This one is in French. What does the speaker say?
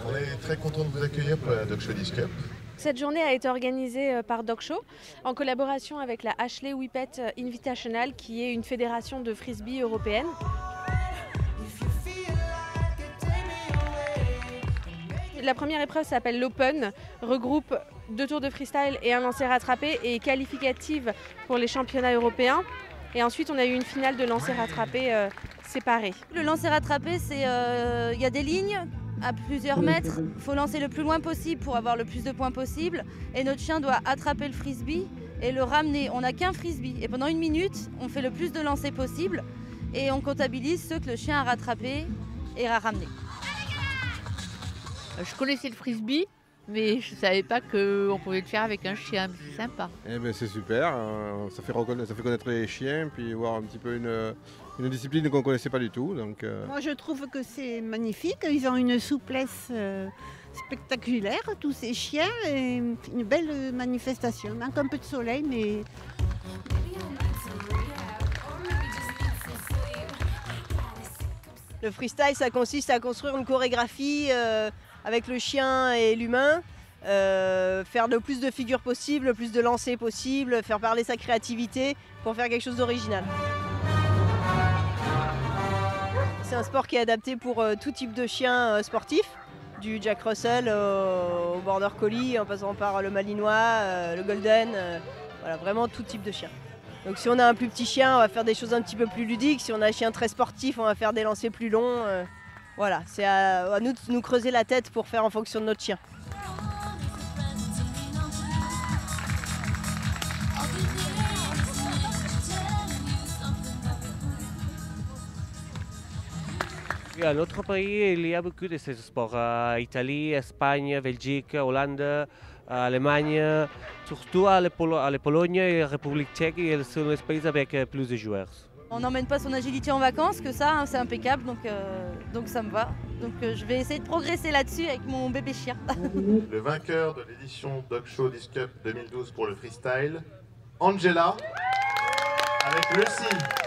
On est très content de vous accueillir pour la Dog Show Disc Cup. Cette journée a été organisée par Dog Show en collaboration avec la Ashley Whippet Invitational, qui est une fédération de frisbee européenne. La première épreuve s'appelle l'Open, regroupe 2 tours de freestyle et un lancer rattrapé et est qualificative pour les championnats européens. Et ensuite, on a eu une finale de lancer rattrapé séparée. Le lancer rattrapé, il y a des lignes à plusieurs mètres. Il faut lancer le plus loin possible pour avoir le plus de points possible. Et notre chien doit attraper le frisbee et le ramener. On n'a qu'un frisbee. Et pendant 1 minute, on fait le plus de lancers possible. Et on comptabilise ceux que le chien a rattrapés et a ramenés. Je connaissais le frisbee, mais je ne savais pas qu'on pouvait le faire avec un chien. C'est sympa. Eh ben, c'est super, ça fait connaître les chiens, puis voir un petit peu une discipline qu'on ne connaissait pas du tout. Donc, Moi je trouve que c'est magnifique, ils ont une souplesse spectaculaire, tous ces chiens, et une belle manifestation. Il manque un peu de soleil, mais... Le freestyle, ça consiste à construire une chorégraphie avec le chien et l'humain, faire le plus de figures possible, le plus de lancers possible, faire parler sa créativité pour faire quelque chose d'original. C'est un sport qui est adapté pour tout type de chien sportif, du Jack Russell au Border Collie, en passant par le Malinois, le Golden, voilà, vraiment tout type de chien. Donc si on a un plus petit chien, on va faire des choses un petit peu plus ludiques. Si on a un chien très sportif, on va faire des lancers plus longs. Voilà, c'est à nous de nous creuser la tête pour faire en fonction de notre chien. À notre pays, il y a beaucoup de ces sports. Italie, Espagne, Belgique, Hollande, Allemagne, surtout à la Pologne et la République tchèque, ils sont les pays avec plus de joueurs. On n'emmène pas son agilité en vacances, que ça, hein, c'est impeccable, donc ça me va. Donc je vais essayer de progresser là-dessus avec mon bébé chien. Le vainqueur de l'édition Dog Show Disc Cup 2012 pour le freestyle, Angela, avec Lucy.